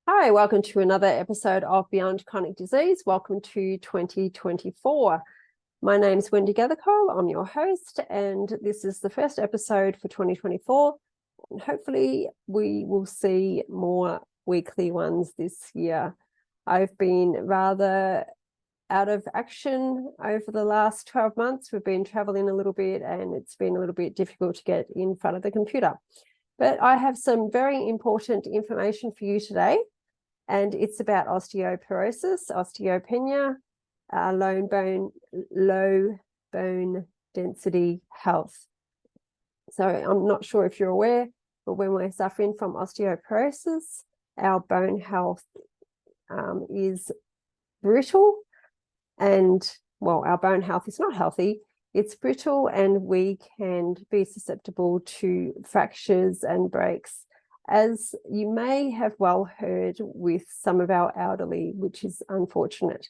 Hi, welcome to another episode of Beyond Chronic Disease. Welcome to 2024. My name is Wendy Gathercole. I'm your host, and this is the first episode for 2024. And hopefully we will see more weekly ones this year. I've been rather out of action over the last 12 months. We've been traveling a little bit, and it's been a little bit difficult to get in front of the computer. But I have some very important information for you today. And it's about osteoporosis, osteopenia, low bone density health. So I'm not sure if you're aware, but when we're suffering from osteoporosis, our bone health is brittle, and well, our bone health is not healthy. It's brittle, and we can be susceptible to fractures and breaks, as you may have well heard with some of our elderly, which is unfortunate.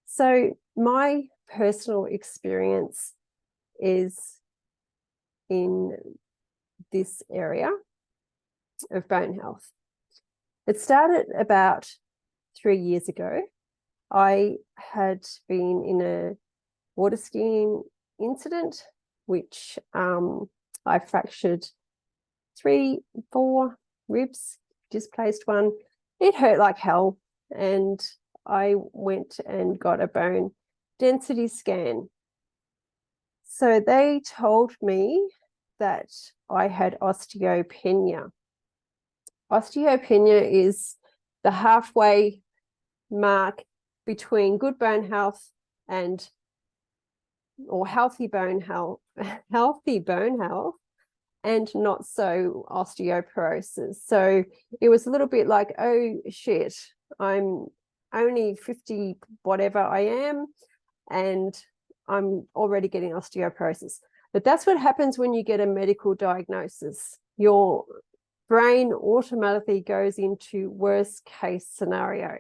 So my personal experience is in this area of bone health. It started about 3 years ago. I had been in a water skiing incident, which I fractured 3-4 ribs, displaced one. It hurt like hell, and I went and got a bone density scan. So they told me that I had osteopenia. Osteopenia is the halfway mark between good bone health or healthy bone health and not so osteoporosis. So it was a little bit like, oh shit, I'm only 50 whatever I am, and I'm already getting osteoporosis. But that's what happens when you get a medical diagnosis. Your brain automatically goes into worst case scenario.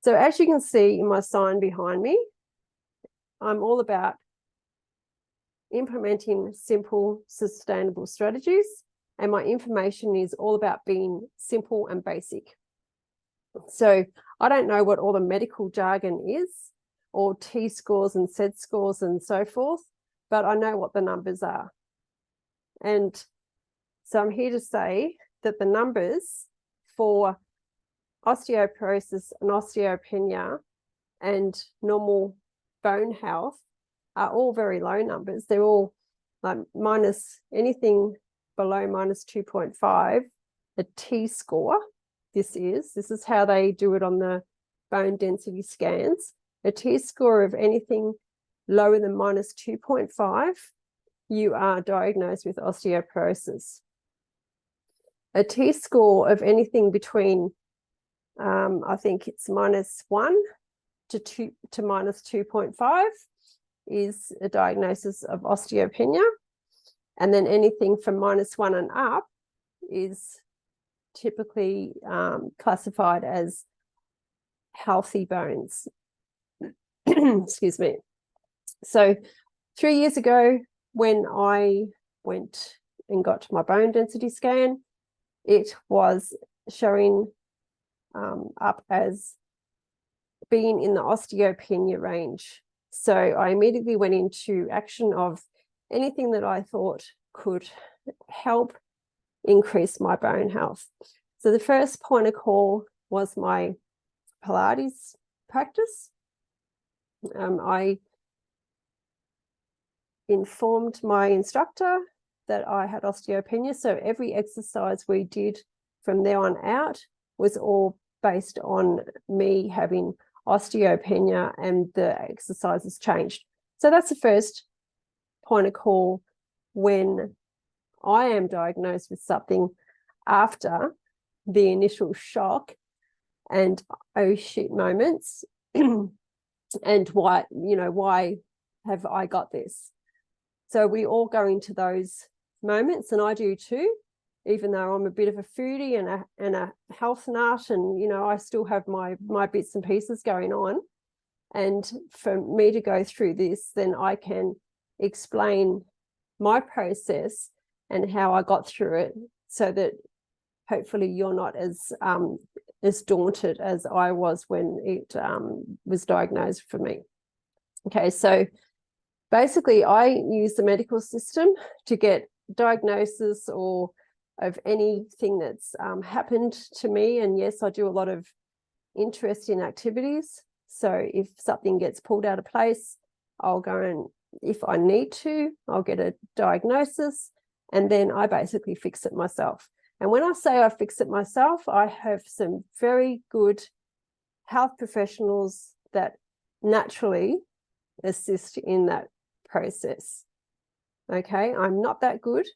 So as you can see in my sign behind me, I'm all about implementing simple, sustainable strategies, and my information is all about being simple and basic. So I don't know what all the medical jargon is, or T-scores and Z-scores and so forth, but I know what the numbers are. And so I'm here to say that the numbers for osteoporosis and osteopenia and normal bone health are all very low numbers. They're all like minus anything below minus 2.5, a T-score. This is how they do it on the bone density scans. A T-score of anything lower than minus 2.5, you are diagnosed with osteoporosis. A T-score of anything between, I think it's -1 to minus 2.5 is a diagnosis of osteopenia. And then anything from -1 and up is typically classified as healthy bones. Excuse me. So 3 years ago, when I went and got my bone density scan, it was showing up as being in the osteopenia range. So I immediately went into action of anything that I thought could help increase my bone health. So the first point of call was my Pilates practice. I informed my instructor that I had osteopenia. So every exercise we did from there on out was all based on me having osteopenia, and the exercises changed. So that's the first point of call when I am diagnosed with something, after the initial shock and oh shit moments and why have I got this? So we all go into those moments, and I do too, even though I'm a bit of a foodie and a health nut, and I still have my bits and pieces going on. And for me to go through this, then I can explain my process and how I got through it, so that hopefully you're not as daunted as I was when it was diagnosed for me. Okay, so basically I use the medical system to get diagnosis or of anything that's happened to me. And yes, I do a lot of interesting activities. So if something gets pulled out of place, I'll go and, if I need to, I'll get a diagnosis, and then I basically fix it myself. And when I say I fix it myself, I have some very good health professionals that naturally assist in that process. Okay, I'm not that good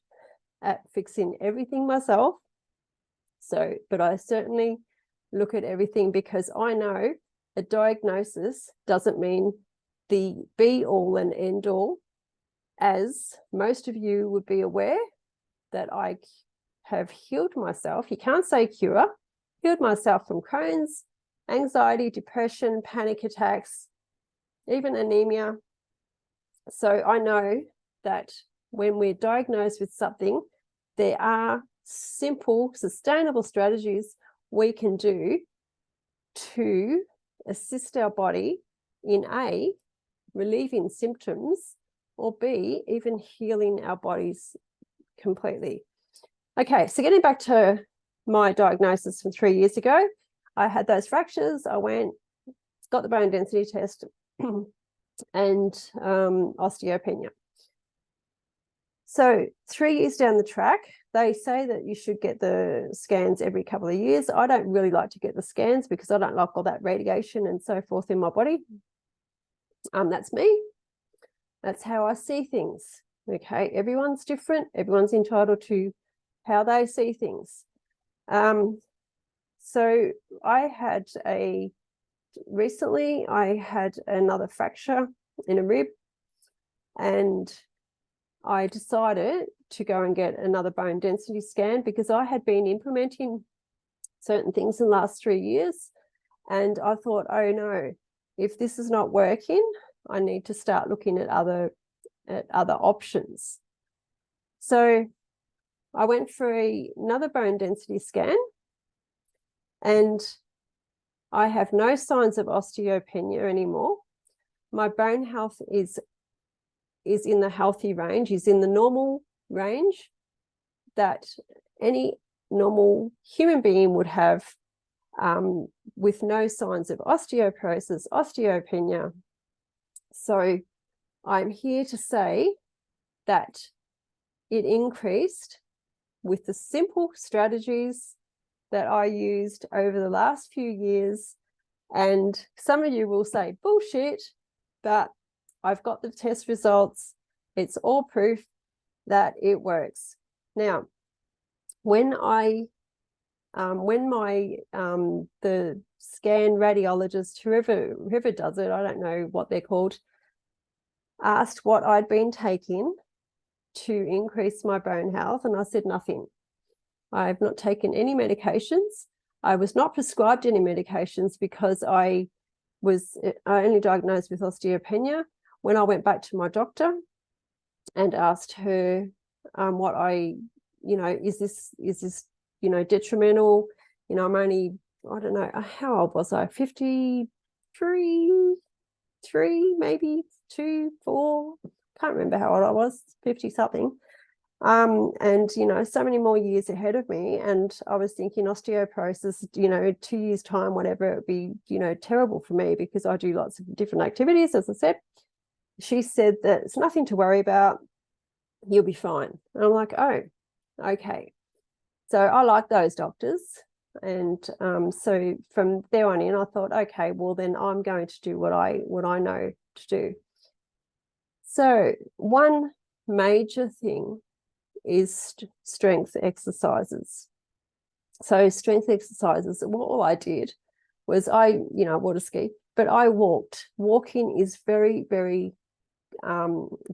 at fixing everything myself. So, but I certainly look at everything, because I know a diagnosis doesn't mean the be all and end all. As most of you would be aware, that I have healed myself. You can't say cure. Healed myself from Crohn's, anxiety, depression, panic attacks, even anemia. So I know that when we're diagnosed with something, there are simple, sustainable strategies we can do to assist our body in A, relieving symptoms, or B, even healing our bodies completely. Okay, so getting back to my diagnosis from 3 years ago, I had those fractures. I went, got the bone density test and osteopenia. So 3 years down the track, they say that you should get the scans every couple of years. I don't really like to get the scans because I don't like all that radiation and so forth in my body. That's me. That's how I see things. Okay, everyone's different. Everyone's entitled to how they see things. So recently I had another fracture in a rib, and I decided to go and get another bone density scan because I had been implementing certain things in the last 3 years. And I thought, oh no, if this is not working, I need to start looking at other options. So I went for another bone density scan, and I have no signs of osteopenia anymore. My bone health is in the healthy range, is in the normal range that any normal human being would have, with no signs of osteoporosis, osteopenia. So I'm here to say that it increased with the simple strategies that I used over the last few years. And some of you will say, bullshit, but I've got the test results. It's all proof that it works. Now, when my the scan radiologist, whoever does it, I don't know what they're called, asked what I'd been taking to increase my bone health, and I said nothing. I've not taken any medications. I was not prescribed any medications because I only diagnosed with osteopenia. When I went back to my doctor and asked her what is this detrimental? I'm only, I don't know, how old was I? 53, maybe 2, 4. Can't remember how old I was, 50 something. And so many more years ahead of me. And I was thinking osteoporosis, 2 years time, whatever, it would be, terrible for me because I do lots of different activities, as I said. She said that it's nothing to worry about. You'll be fine. And I'm like, oh, okay. So I like those doctors. And so from there on in, I thought, okay, well, then I'm going to do what I know to do. So one major thing is strength exercises. So strength exercises, all I did was I water ski, but I walked. Walking is very, very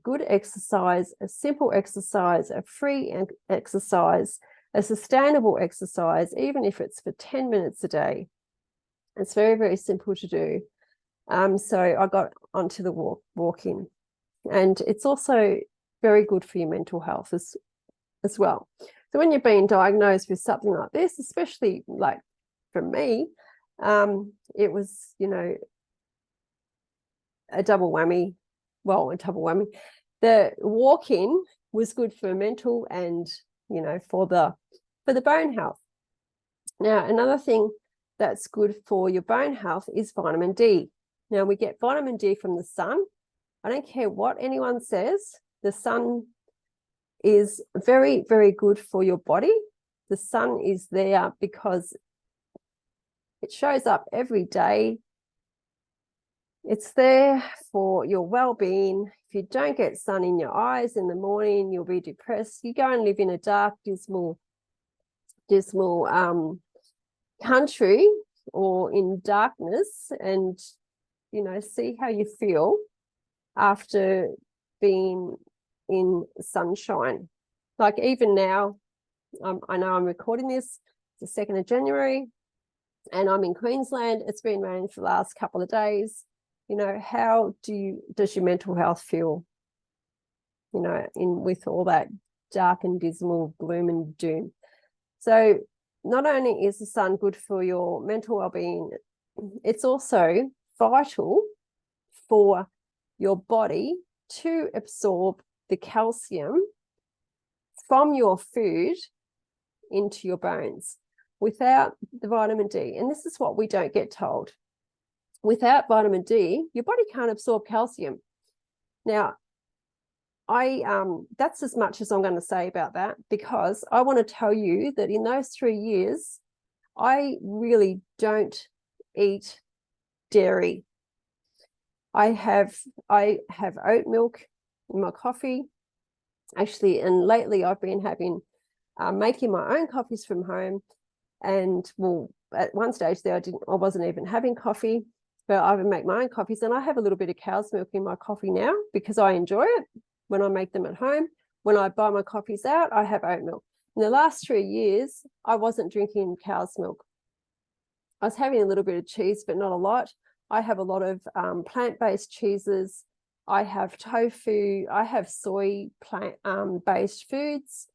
good exercise, a simple exercise, a free exercise, a sustainable exercise, even if it's for 10 minutes a day. It's very, very simple to do. So I got onto the walking, and it's also very good for your mental health as well. So when you're being diagnosed with something like this, especially like for me, it was, you know, a double whammy. Well, a double whammy. The walk-in was good for mental and, you know, for the bone health. Now, another thing that's good for your bone health is vitamin D. Now, we get vitamin D from the sun. I don't care what anyone says, the sun is very, very good for your body. The sun is there because it shows up every day. It's there for your well-being. If you don't get sun in your eyes in the morning, you'll be depressed. You go and live in a dark, dismal country or in darkness, and, you know, see how you feel after being in sunshine. Like even now, I know I'm recording this, it's the 2nd of January, and I'm in Queensland. It's been raining for the last couple of days. You know, how does your mental health feel, you know, with all that dark and dismal gloom and doom? So not only is the sun good for your mental well-being, it's also vital for your body to absorb the calcium from your food into your bones. Without the vitamin D, and this is what we don't get told, without vitamin D, your body can't absorb calcium. Now, that's as much as I'm going to say about that, because I want to tell you that in those 3 years, I really don't eat dairy. I have oat milk in my coffee, actually, and lately I've been having making my own coffees from home. And well, at one stage there, I wasn't even having coffee, but I would make my own coffees, and I have a little bit of cow's milk in my coffee now because I enjoy it when I make them at home. When I buy my coffees out, I have oat milk. In the last 3 years, I wasn't drinking cow's milk. I was having a little bit of cheese, but not a lot. I have a lot of plant-based cheeses. I have tofu. I have soy plant-based foods.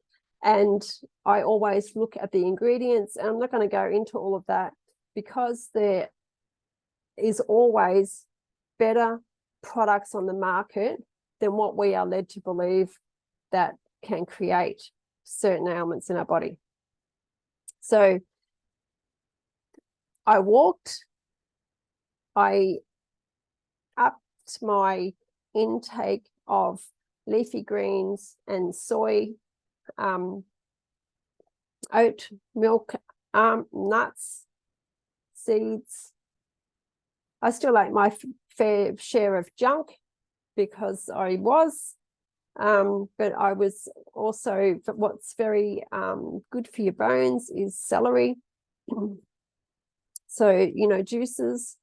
And I always look at the ingredients, and I'm not going to go into all of that because there is always better products on the market than what we are led to believe that can create certain ailments in our body. So I upped my intake of leafy greens and soy, oat milk, nuts, seeds. I still ate my fair share of junk because I was, but I was also, what's very good for your bones is celery. So, you know, juices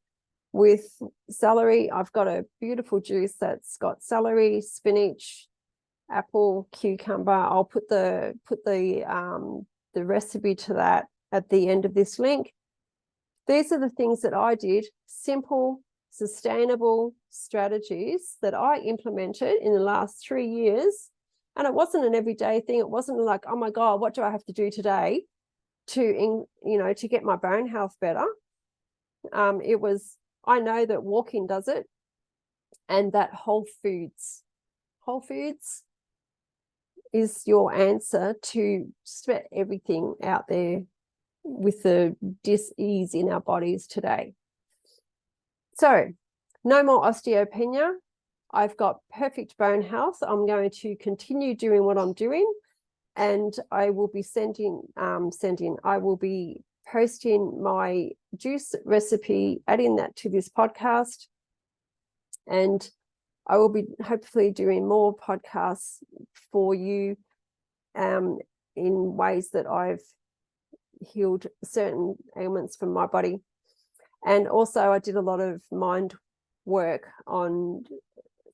with celery. I've got a beautiful juice that's got celery, spinach, apple, cucumber. I'll put the recipe to that at the end of this link. These are the things that I did, simple, sustainable strategies that I implemented in the last 3 years. And it wasn't an everyday thing. It wasn't like, oh my God, what do I have to do today to get my bone health better? It was, I know that walking does it, and that Wholefoods is your answer to spread everything out there with the dis-ease in our bodies today. So no more osteopenia. I've got perfect bone health. I'm going to continue doing what I'm doing, and I will be I will be posting my juice recipe, adding that to this podcast, and I will be hopefully doing more podcasts for you in ways that I've healed certain ailments from my body. And also I did a lot of mind work on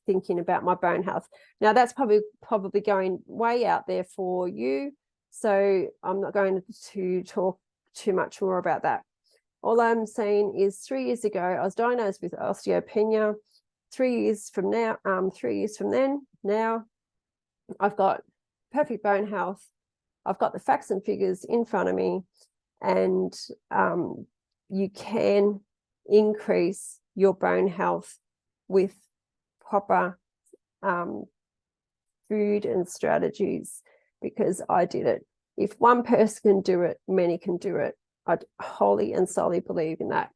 thinking about my bone health. Now that's probably going way out there for you, so I'm not going to talk too much more about that. All I'm saying is 3 years ago, I was diagnosed with osteopenia. 3 years from then, now I've got perfect bone health. I've got the facts and figures in front of me, and you can increase your bone health with proper food and strategies, because I did it. If one person can do it, many can do it. I wholly and solely believe in that.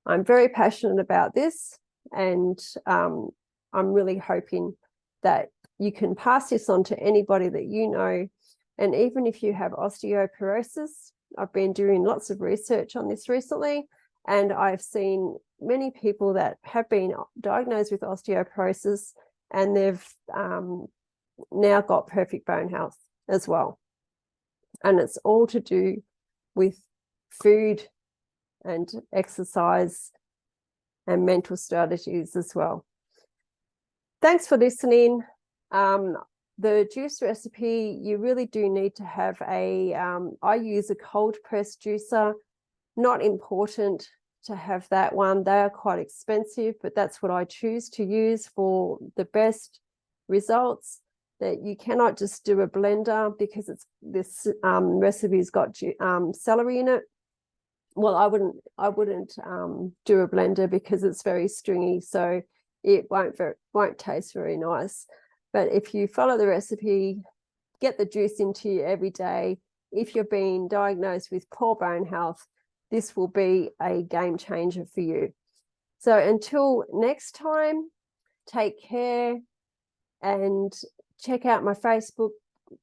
I'm very passionate about this, and I'm really hoping that you can pass this on to anybody that you know. And even if you have osteoporosis, I've been doing lots of research on this recently, and I've seen many people that have been diagnosed with osteoporosis, and they've now got perfect bone health as well. And it's all to do with food and exercise and mental strategies as well. Thanks for listening. The juice recipe, you really do need to have I use a cold press juicer. Not important to have that one. They are quite expensive, but that's what I choose to use for the best results. That you cannot just do a blender, because this recipe's got celery in it. Well, I wouldn't do a blender because it's very stringy, so it won't taste very nice. But if you follow the recipe, get the juice into you every day, if you're being diagnosed with poor bone health, this will be a game changer for you. So until next time, take care, and check out my Facebook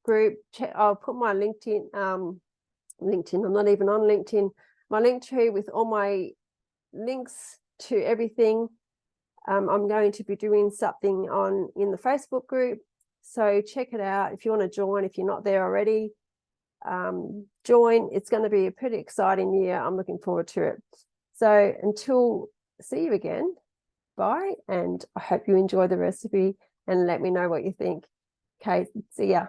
group. I'll put my LinkedIn, I'm not even on LinkedIn, my link tree with all my links to everything. I'm going to be doing something in the Facebook group, so check it out if you want to join. If you're not there already, join. It's going to be a pretty exciting year. I'm looking forward to it. So until see you again, bye, and I hope you enjoy the recipe and let me know what you think. Okay, see ya.